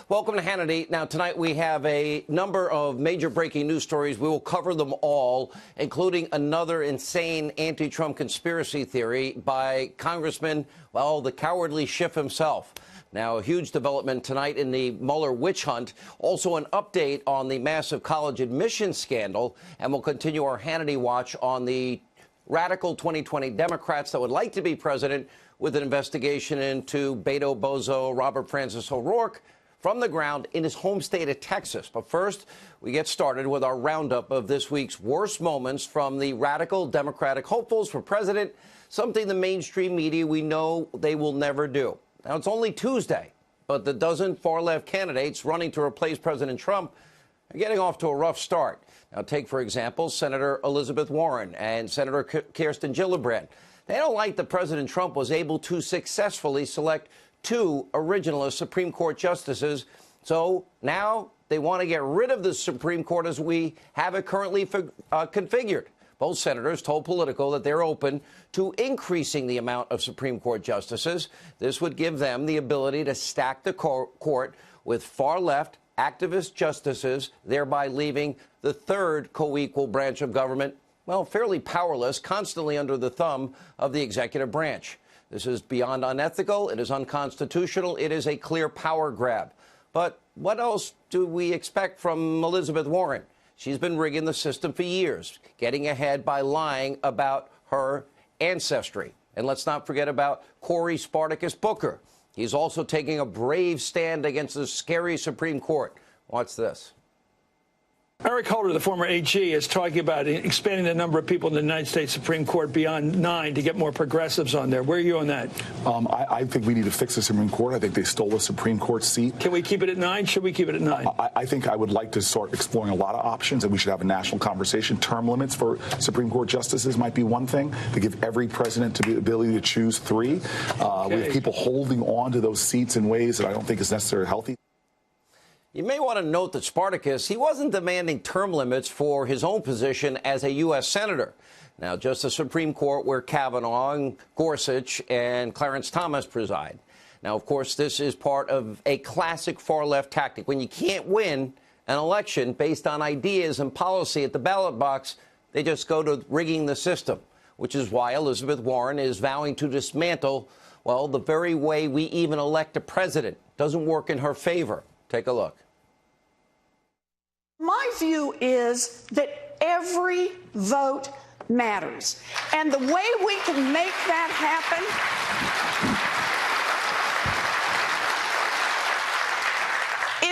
Welcome to Hannity. Now, tonight we have a number of major breaking news stories. We will cover them all, including another insane anti-Trump conspiracy theory by Congressman, well, the cowardly Schiff himself. Now, a huge development tonight in the Mueller witch hunt. Also, an update on the massive college admissions scandal. And we'll continue our Hannity watch on the radical 2020 Democrats that would like to be president, with an investigation into Beto Bozo, Robert Francis O'Rourke, from the ground in his home state of Texas. But first, we get started with our roundup of this week's worst moments from the radical Democratic hopefuls for president, something the mainstream media we know they will never do. Now, it's only Tuesday, but the dozen far-left candidates running to replace President Trump are getting off to a rough start. Now, take, for example, Senator Elizabeth Warren and Senator Kirsten Gillibrand. They don't like that President Trump was able to successfully select two originalist Supreme Court justices. So now they want to get rid of the Supreme Court as we have it currently configured. Both senators told Politico that they're open to increasing the amount of Supreme Court justices. This would give them the ability to stack the court with far-left activist justices, thereby leaving the third co-equal branch of government, well, fairly powerless, constantly under the thumb of the executive branch. This is beyond unethical. It is unconstitutional. It is a clear power grab. But what else do we expect from Elizabeth Warren? She's been rigging the system for years, getting ahead by lying about her ancestry. And let's not forget about Cory Spartacus Booker. He's also taking a brave stand against the scary Supreme Court. Watch this. Eric Holder, the former AG, is talking about expanding the number of people in the United States Supreme Court beyond 9 to get more progressives on there. Where are you on that? I think we need to fix the Supreme Court. I think they stole the Supreme Court seat. Can we keep it at 9? Should we keep it at 9? I think I would like to start exploring a lot of options, and we should have a national conversation. Term limits for Supreme Court justices might be one thing, to give every president the ability to choose 3. Okay. We have people holding on to those seats in ways that I don't think is necessarily healthy. You may want to note that Spartacus, he wasn't demanding term limits for his own position as a U.S. senator. Now, just the Supreme Court where Kavanaugh and Gorsuch and Clarence Thomas preside. Now, of course, this is part of a classic far-left tactic. When you can't win an election based on ideas and policy at the ballot box, they just go to rigging the system, which is why Elizabeth Warren is vowing to dismantle, well, the very way we even elect a president. Doesn't work in her favor. Take a look. My view is that every vote matters. And the way we can make that happen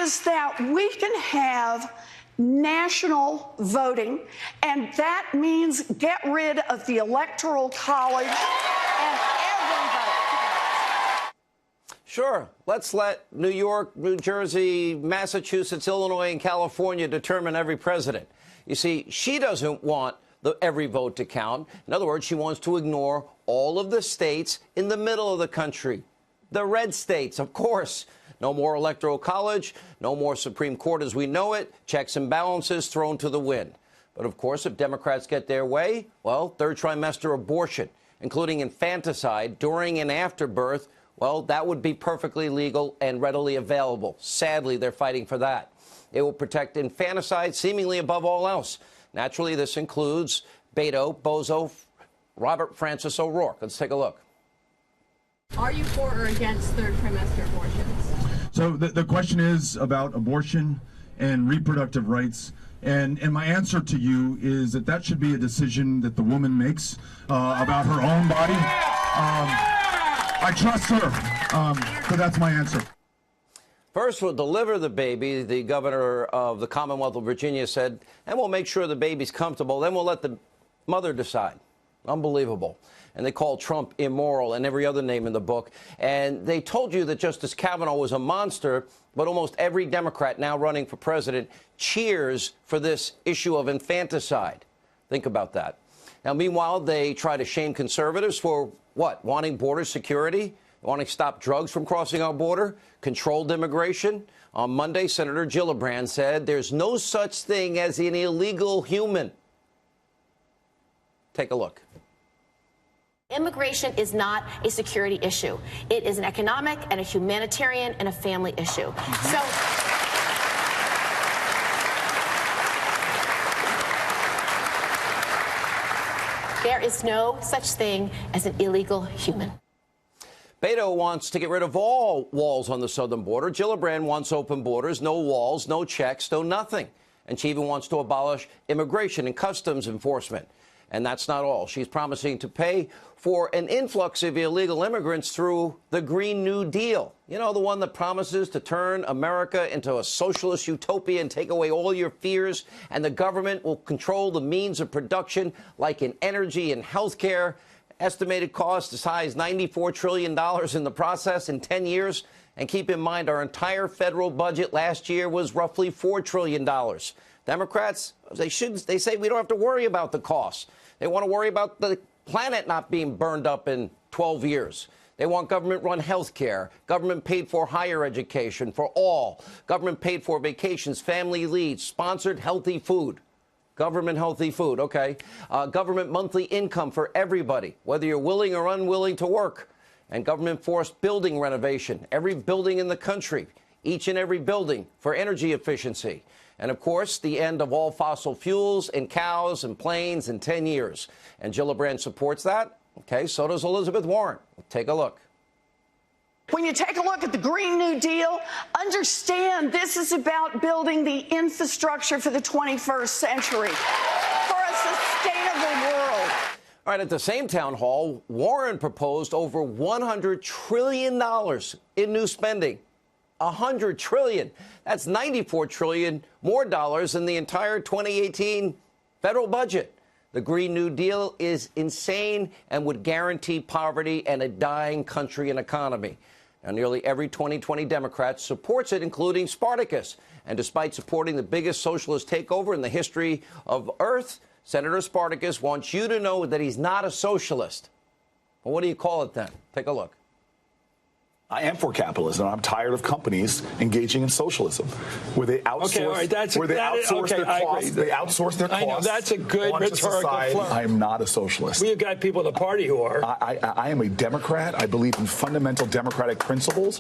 is that we can have national voting, and that means get rid of the Electoral College and every vote. Sure, let's let New York, New Jersey, Massachusetts, Illinois, and California determine every president. You see, she doesn't want every vote to count. In other words, she wants to ignore all of the states in the middle of the country. The red states, of course. No more Electoral College, no more Supreme Court as we know it, checks and balances thrown to the wind. But, of course, if Democrats get their way, well, third trimester abortion, including infanticide during and after birth, well, that would be perfectly legal and readily available. Sadly, they're fighting for that. It will protect infanticide seemingly above all else. Naturally, this includes Beto, Bozo, Robert Francis O'Rourke. Let's take a look. Are you for or against third trimester abortions? So the question is about abortion and reproductive rights. And my answer to you is that should be a decision that the woman makes about her own body. I trust her, so that's my answer. First, we'll deliver the baby, the governor of the Commonwealth of Virginia said, and we'll make sure the baby's comfortable. Then we'll let the mother decide. Unbelievable. And they called Trump immoral and every other name in the book. And they told you that Justice Kavanaugh was a monster, but almost every Democrat now running for president cheers for this issue of infanticide. Think about that. Now, meanwhile, they try to shame conservatives for what? Wanting border security? Wanting to stop drugs from crossing our border? Controlled immigration? On Monday, Senator Gillibrand said there's no such thing as an illegal human. Take a look. Immigration is not a security issue. It is an economic and a humanitarian and a family issue. So there is no such thing as an illegal human. Beto wants to get rid of all walls on the southern border. Gillibrand wants open borders, no walls, no checks, no nothing. And she even wants to abolish immigration and customs enforcement. And that's not all. She's promising to pay for an influx of illegal immigrants through the Green New Deal. You know, the one that promises to turn America into a socialist utopia and take away all your fears, and the government will control the means of production, like in energy and health care. Estimated cost as high as $94 trillion in the process in 10 years. And keep in mind, our entire federal budget last year was roughly $4 trillion. Democrats, they say we don't have to worry about the costs. They want to worry about the planet not being burned up in 12 years. They want government-run health care, government-paid-for higher education for all, government-paid-for vacations, family leave, sponsored healthy food. Government healthy food, okay. Government monthly income for everybody, whether you're willing or unwilling to work. And government-forced building renovation, every building in the country, each and every building for energy efficiency. And, of course, the end of all fossil fuels and cows and planes in 10 years. And Gillibrand supports that. Okay, so does Elizabeth Warren. Take a look. When you take a look at the Green New Deal, understand this is about building the infrastructure for the 21st century, for a sustainable world. All right, at the same town hall, Warren proposed over $100 trillion in new spending. $100 trillion. That's $94 trillion more dollars than the entire 2018 federal budget. The Green New Deal is insane and would guarantee poverty and a dying country and economy. Now, nearly every 2020 Democrat supports it, including Spartacus. And despite supporting the biggest socialist takeover in the history of Earth, Senator Spartacus wants you to know that he's not a socialist. Well, what do you call it then? Take a look. I am for capitalism. I'm tired of companies engaging in socialism, where they outsource, their costs. They outsource their costs. I know, that's a good rhetorical flirt. I am not a socialist. We've got people at the party who are. I am a Democrat. I believe in fundamental democratic principles.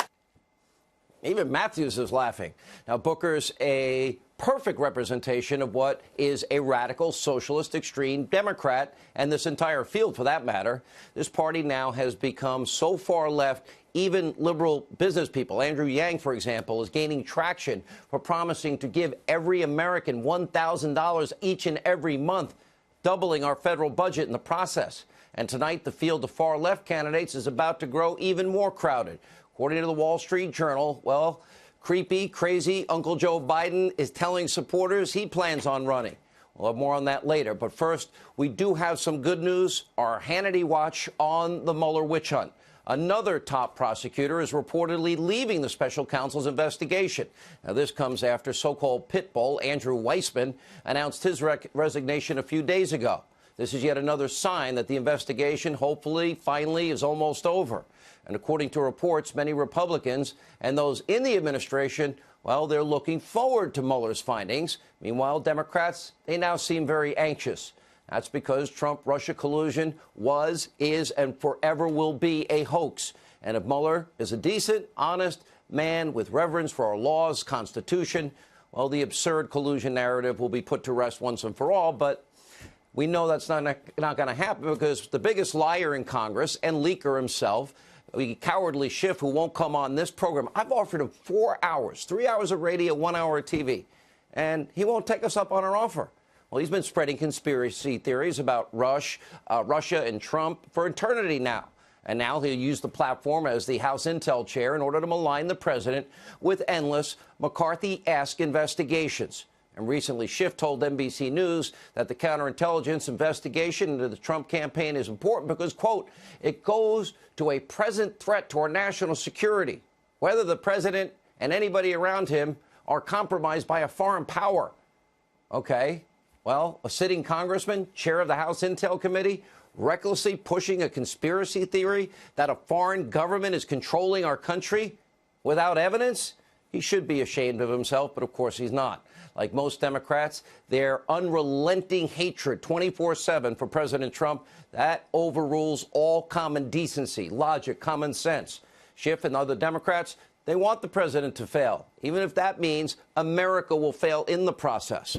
Even Matthews is laughing. Now, Booker's a perfect representation of what is a radical socialist extreme Democrat, and this entire field, for that matter. This party now has become so far left, even liberal business people, Andrew Yang, for example, is gaining traction for promising to give every American $1,000 each and every month, doubling our federal budget in the process. And tonight, the field of far-left candidates is about to grow even more crowded. According to the Wall Street Journal, well, creepy, crazy Uncle Joe Biden is telling supporters he plans on running. We'll have more on that later. But first, we do have some good news, our Hannity watch on the Mueller witch hunt. Another top prosecutor is reportedly leaving the special counsel's investigation. Now, this comes after so-called pit bull Andrew Weissman announced his resignation a few days ago. This is yet another sign that the investigation, hopefully, finally, is almost over. And according to reports, many Republicans and those in the administration, well, they're looking forward to Mueller's findings. Meanwhile, Democrats, they now seem very anxious. That's because Trump-Russia collusion was, is, and forever will be a hoax. And if Mueller is a decent, honest man with reverence for our laws, Constitution, well, the absurd collusion narrative will be put to rest once and for all. But we know that's not going to happen because the biggest liar in Congress and leaker himself, the cowardly Schiff, who won't come on this program. I've offered him 4 hours, 3 hours of radio, 1 hour of TV, and he won't take us up on our offer. Well, he's been spreading conspiracy theories about Russia and Trump for eternity now. And now he'll use the platform as the House Intel chair in order to malign the president with endless McCarthy-esque investigations. And recently, Schiff told NBC News that the counterintelligence investigation into the Trump campaign is important because, quote, it goes to a present threat to our national security, whether the president and anybody around him are compromised by a foreign power. Okay, well, a sitting congressman, chair of the House Intel Committee, recklessly pushing a conspiracy theory that a foreign government is controlling our country without evidence? He should be ashamed of himself, but of course he's not. Like most Democrats, their unrelenting hatred 24/7 for President Trump, that overrules all common decency, logic, common sense. Schiff and other Democrats, they want the president to fail, even if that means America will fail in the process.